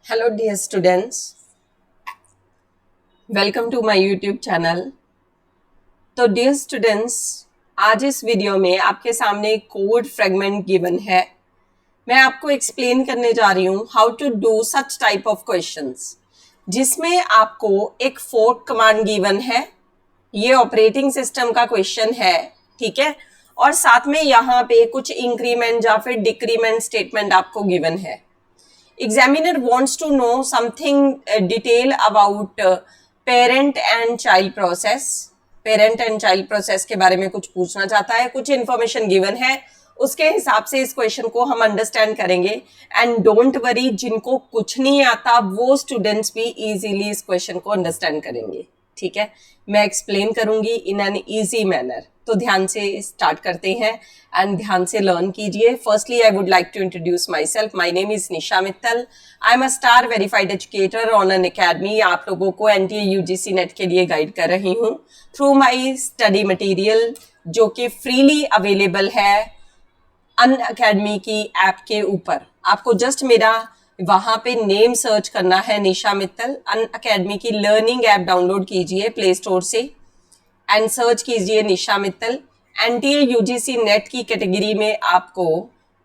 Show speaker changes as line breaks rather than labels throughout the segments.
Hello dear students, welcome to my YouTube channel. तो dear students, आज इस video में आपके सामने एक कोड फ्रेगमेंट गिवन है। मैं आपको एक्सप्लेन करने जा रही हूँ how to do such type of questions, जिसमें आपको एक फोर्क कमांड गिवन है। ये ऑपरेटिंग सिस्टम का क्वेश्चन है, ठीक है। और साथ में यहाँ पे कुछ इंक्रीमेंट या फिर डिक्रीमेंट स्टेटमेंट आपको गिवन है। Examiner wants to know something detail about parent and child process. Parent and child process के बारे में कुछ पूछना चाहता है, कुछ इंफॉर्मेशन गिवन है, उसके हिसाब से इस क्वेश्चन को हम अंडरस्टैंड करेंगे। एंड डोंट वरी, जिनको कुछ नहीं आता वो स्टूडेंट्स भी इजीली इस क्वेश्चन को अंडरस्टैंड करेंगे, ठीक है। मैं एक्सप्लेन करूंगी इन एन ईजी मैनर। तो ध्यान से स्टार्ट करते हैं एंड ध्यान से लर्न कीजिए। Firstly I would like to introduce myself. My name is Nisha Mittal. I am a star verified educator on Unacademy. आप लोगों को एनटीए यूजीसी नेट के लिए गाइड कर रही हूँ थ्रू माई स्टडी मटीरियल, जो कि फ्रीली अवेलेबल है अन अकेडमी की ऐप के ऊपर। आपको जस्ट मेरा वहां पे नेम सर्च करना है, निशा मित्तल। अन अकेडमी की लर्निंग ऐप डाउनलोड कीजिए प्ले स्टोर से एंड सर्च कीजिए निशा मित्तल। एनटीए यूजीसी नेट की कैटेगरी में आपको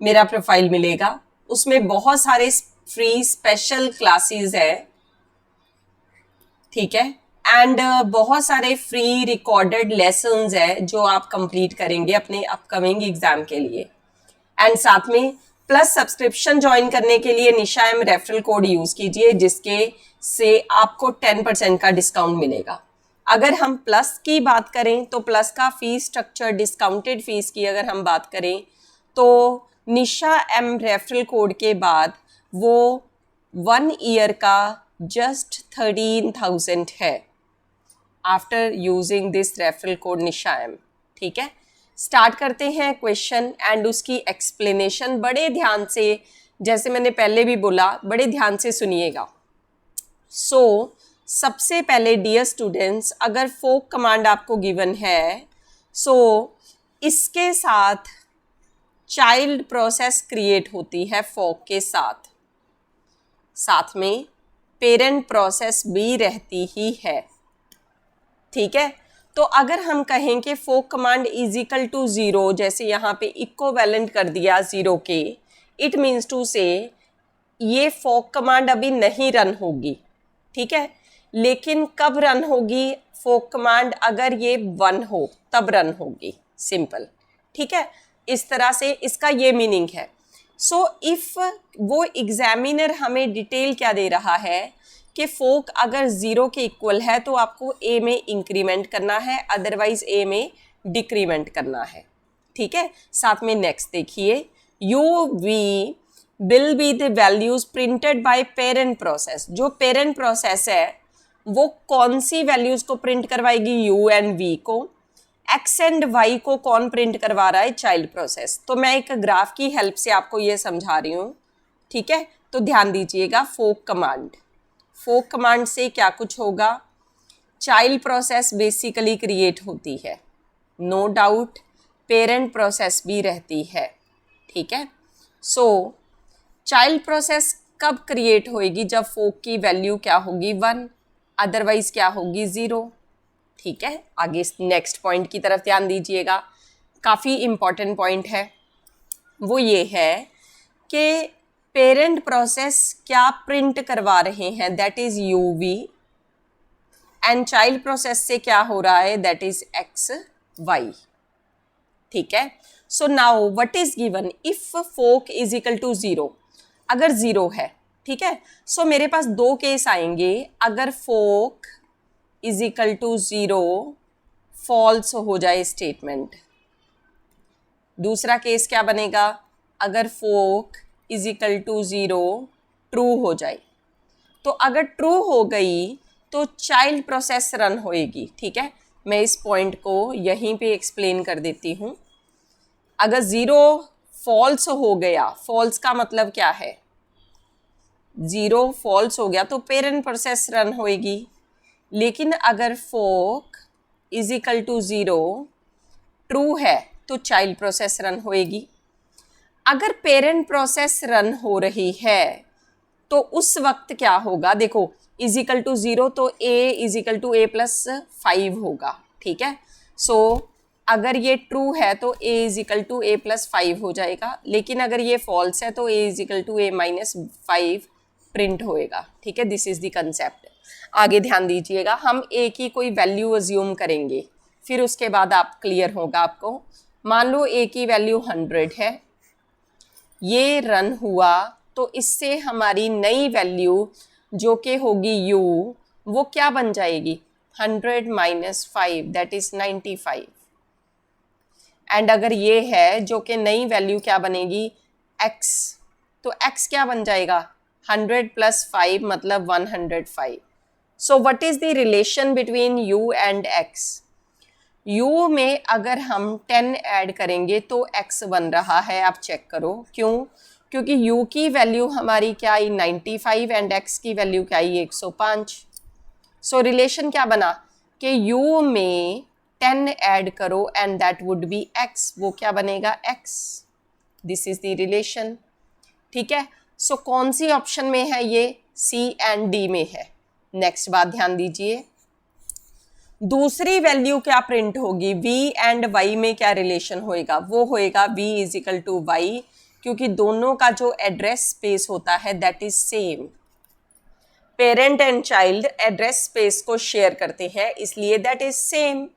मेरा प्रोफाइल मिलेगा। उसमें बहुत सारे फ्री स्पेशल क्लासेस है, ठीक है। एंड बहुत सारे फ्री रिकॉर्डेड लेसन्स है जो आप कंप्लीट करेंगे अपने अपकमिंग एग्जाम के लिए। एंड साथ में प्लस सब्सक्रिप्शन ज्वाइन करने के लिए निशा एम रेफरल कोड यूज कीजिए, जिसके से आपको 10% का डिस्काउंट मिलेगा। अगर हम प्लस की बात करें तो प्लस का फीस स्ट्रक्चर, डिस्काउंटेड फीस की अगर हम बात करें तो निशा एम रेफरल कोड के बाद वो 1 ईयर का जस्ट 13,000 है after using this referral code Nisha M, ठीक है। स्टार्ट करते हैं क्वेश्चन एंड उसकी एक्सप्लेनेशन बड़े ध्यान से, जैसे मैंने पहले भी बोला, बड़े ध्यान से सुनिएगा। सबसे पहले डियर स्टूडेंट्स, अगर फोक कमांड आपको गिवन है, इसके साथ चाइल्ड प्रोसेस क्रिएट होती है फोक के साथ, साथ में पेरेंट प्रोसेस भी रहती ही है, ठीक है। तो अगर हम कहें कि फोक कमांड इज इक्वल टू 0, जैसे यहाँ पे इक्विवेलेंट कर दिया 0 के, इट मीन्स टू से ये फोक कमांड अभी नहीं रन होगी, ठीक है। लेकिन कब रन होगी फोक कमांड? अगर ये 1 हो तब रन होगी, सिंपल, ठीक है। इस तरह से इसका ये मीनिंग है। इफ वो एग्जामिनर हमें डिटेल क्या दे रहा है कि फोक अगर 0 के इक्वल है तो आपको ए में इंक्रीमेंट करना है, अदरवाइज ए में डिक्रीमेंट करना है, ठीक है। साथ में नेक्स्ट देखिए, u v will be the values printed by parent process. जो पेरेंट प्रोसेस है वो कौन सी वैल्यूज को प्रिंट करवाएगी? यू एंड वी को। एक्स एंड वाई को कौन प्रिंट करवा रहा है? Child process. तो मैं एक ग्राफ की हेल्प से आपको ये समझा रही हूँ, ठीक है। तो ध्यान दीजिएगा, फोक कमांड से क्या कुछ होगा? चाइल्ड प्रोसेस बेसिकली क्रिएट होती है, नो डाउट पेरेंट प्रोसेस भी रहती है, ठीक है। चाइल्ड प्रोसेस कब क्रिएट होएगी? जब फोक की वैल्यू क्या होगी? 1, अदरवाइज क्या होगी? 0, ठीक है। आगे नेक्स्ट पॉइंट की तरफ ध्यान दीजिएगा, काफ़ी इंपॉर्टेंट पॉइंट है। वो ये है कि पेरेंट प्रोसेस क्या प्रिंट करवा रहे हैं? That is u v. And child process से क्या हो रहा है? दैट इज एक्स वाई, ठीक है। Now what is given? If fork is equal to 0, अगर 0 है, ठीक है। मेरे पास 2 केस आएंगे। अगर फोक इज इक्वल टू 0 फॉल्स हो जाए स्टेटमेंट। दूसरा केस क्या बनेगा? अगर फोक इज इक्वल टू 0 ट्रू हो जाए। तो अगर ट्रू हो गई तो चाइल्ड प्रोसेस रन होएगी, ठीक है। मैं इस पॉइंट को यहीं पे एक्सप्लेन कर देती हूँ। अगर 0 फॉल्स हो गया, फॉल्स का मतलब क्या है? 0 फॉल्स हो गया तो पेरेंट प्रोसेस रन होएगी। लेकिन अगर फोक इज इक्वल टू 0 ट्रू है तो चाइल्ड प्रोसेस रन होएगी। अगर पेरेंट प्रोसेस रन हो रही है तो उस वक्त क्या होगा, देखो इज इक्वल टू 0 तो a is equal to a plus 5 होगा, ठीक है। सो अगर ये ट्रू है तो a is equal to a plus 5 हो जाएगा, लेकिन अगर ये फॉल्स है तो a is equal to a minus 5 print होएगा, ठीक है। This is the concept. आगे ध्यान दीजिएगा, हम a की कोई वैल्यू अज्यूम करेंगे, फिर उसके बाद आप क्लियर होगा आपको। मान लो a की वैल्यू 100 है, ये रन हुआ तो इससे हमारी नई वैल्यू जो कि होगी u, वो क्या बन जाएगी, 100 माइनस 5 दैट इज 95। एंड अगर ये है जो कि नई वैल्यू क्या बनेगी x, तो x क्या बन जाएगा 100 प्लस 5 मतलब 105। So what is the relation between u and x? u में अगर हम 10 ऐड करेंगे तो x बन रहा है, आप चेक करो क्यों, क्योंकि u की वैल्यू हमारी क्या आई 95 एंड x की वैल्यू क्या आई 105। सो रिलेशन क्या बना कि u में 10 ऐड करो and that would be x, वो क्या बनेगा x। This is the relation, ठीक है। सो कौन सी ऑप्शन में है ये, C एंड D में है। नेक्स्ट बात ध्यान दीजिए, दूसरी वैल्यू क्या प्रिंट होगी, v एंड y में क्या रिलेशन होएगा, वो होएगा v is equal to y, क्योंकि दोनों का जो एड्रेस स्पेस होता है that is same. Parent and child address space को शेयर करते हैं, इसलिए दैट इज सेम।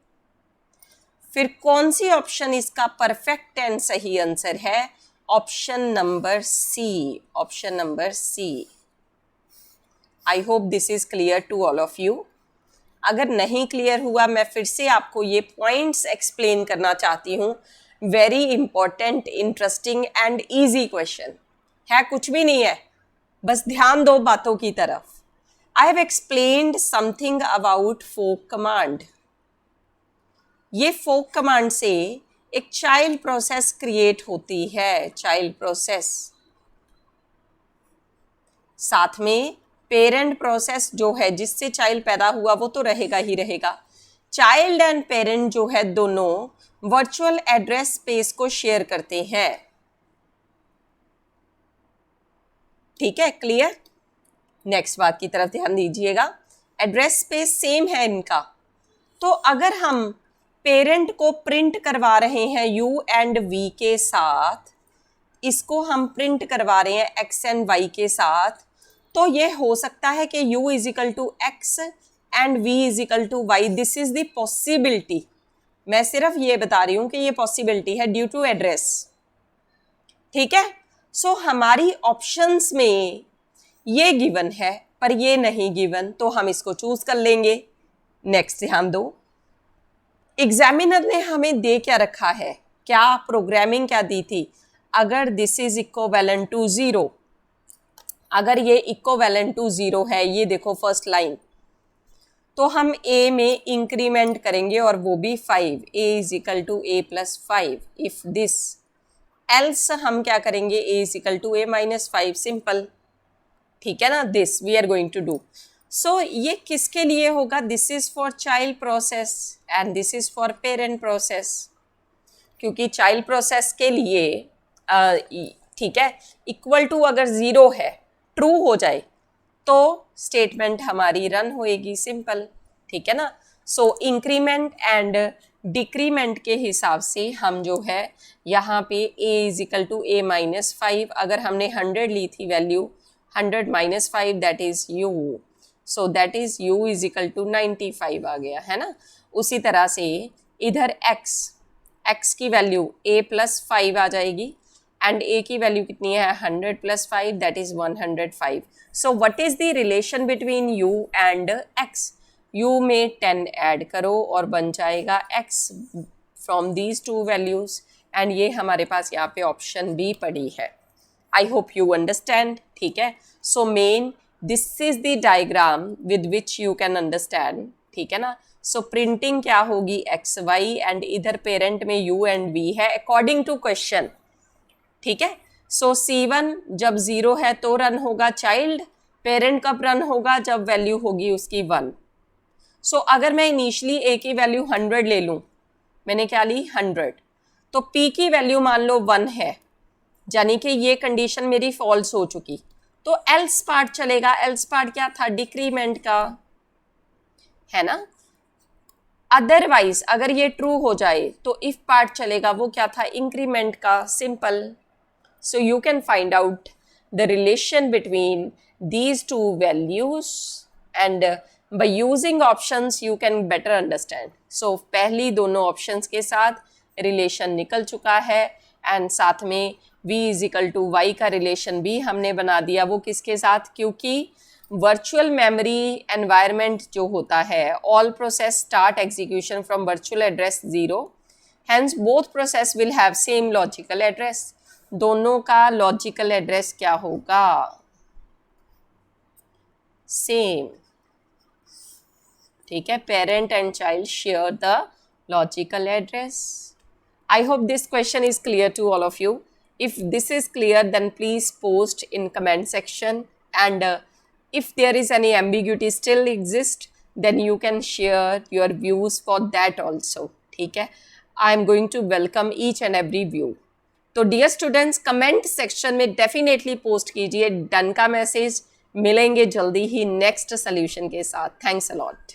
फिर कौन सी ऑप्शन इसका परफेक्ट एंड सही आंसर है, option number C, option number C. I hope this is clear to all of you. अगर नहीं क्लियर हुआ, मैं फिर से आपको ये पॉइंट्स एक्सप्लेन करना चाहती हूँ। Very important, interesting and easy question है, कुछ भी नहीं है, बस ध्यान दो बातों की तरफ। I have explained something about fork command. ये फोक कमांड से एक चाइल्ड प्रोसेस क्रिएट होती है, चाइल्ड प्रोसेस। साथ में पेरेंट प्रोसेस जो है जिससे चाइल्ड पैदा हुआ वो तो रहेगा ही रहेगा। चाइल्ड एंड पेरेंट जो है दोनों वर्चुअल एड्रेस स्पेस को शेयर करते हैं, ठीक है, क्लियर। नेक्स्ट बात की तरफ ध्यान दीजिएगा, एड्रेस स्पेस सेम है इनका, तो अगर हम पेरेंट को प्रिंट करवा रहे हैं u एंड v के साथ, इसको हम प्रिंट करवा रहे हैं x एंड y के साथ, तो ये हो सकता है कि u is equal to X and v is equal to Y. This is the possibility, मैं सिर्फ ये बता रही हूं कि ये पॉसिबिलिटी है ड्यू टू एड्रेस, ठीक है। सो हमारी ऑप्शंस में ये गिवन है पर ये नहीं गिवन, तो हम इसको चूज कर लेंगे। नेक्स्ट ध्यान दो, एग्जामिनर ने हमें दे क्या रखा है, क्या प्रोग्रामिंग क्या दी थी, अगर दिस इज इक्विवेलेंट टू 0, अगर ये इक्विवेलेंट टू 0 है, ये देखो फर्स्ट लाइन, तो हम a में इंक्रीमेंट करेंगे और वो भी 5, a is equal to a plus 5 if this, else हम क्या करेंगे a is equal to a minus 5, simple, ठीक है ना। This we are going to do. So ये किसके लिए होगा, this is for child process and this is for parent process, क्योंकि चाइल्ड प्रोसेस के लिए ठीक है, इक्वल टू अगर 0 है, ट्रू हो जाए तो स्टेटमेंट हमारी रन होएगी, सिंपल, ठीक है ना। सो इंक्रीमेंट एंड डिक्रीमेंट के हिसाब से हम जो है यहाँ पे a is equal to a minus 5, अगर हमने 100 ली थी value, 100 minus 5 that is u, so that is u is equal to 95 आ गया है ना। उसी तरह से इधर x की वैल्यू a प्लस 5 आ जाएगी एंड a की वैल्यू कितनी है 100 plus 5 that is 105। So what is the relation between u and x, u में 10 ऐड करो और बन जाएगा x from these two values, and ये हमारे पास यहाँ पे ऑप्शन बी पड़ी है। आई होप यू अंडरस्टैंड, ठीक है। So main this is the diagram with which you can understand, ठीक है ना। सो प्रिंटिंग क्या होगी एक्स वाई एंड इधर पेरेंट में u एंड v है अकॉर्डिंग टू क्वेश्चन, ठीक है। सो C1 जब 0 है तो रन होगा चाइल्ड, पेरेंट कब रन होगा, जब वैल्यू होगी उसकी 1। सो अगर मैं इनिशियली a की वैल्यू 100 ले लूँ, मैंने क्या ली 100, तो p की वैल्यू मान लो 1 है, यानी कि ये कंडीशन मेरी फॉल्स हो चुकी, तो एल्स पार्ट चलेगा। एल्स पार्ट क्या था? डिक्रीमेंट का, है ना। अदरवाइज अगर ये ट्रू हो जाए तो इफ पार्ट चलेगा, वो क्या था? इंक्रीमेंट का, simple. So you can find out the relation between these two values and by using options you can better understand. So पहली दोनों ऑप्शंस के साथ रिलेशन निकल चुका है एंड साथ में v is equal to Y का रिलेशन भी हमने बना दिया। वो किसके साथ? क्योंकि वर्चुअल मेमोरी एनवायरनमेंट जो होता है, all process start execution from virtual address 0, hence both process will have same logical address. दोनों का लॉजिकल एड्रेस क्या होगा? सेम, ठीक है। Parent and child share the logical address. I hope this question is clear to all of you. If this is clear, then please post in comment section, and if there is any ambiguity still exist, then you can share your views for that also. ठीक है, I am going to welcome each and every view. तो dear students, comment section में definitely post कीजिए done का message. मिलेंगे जल्दी ही next solution के साथ। Thanks a lot.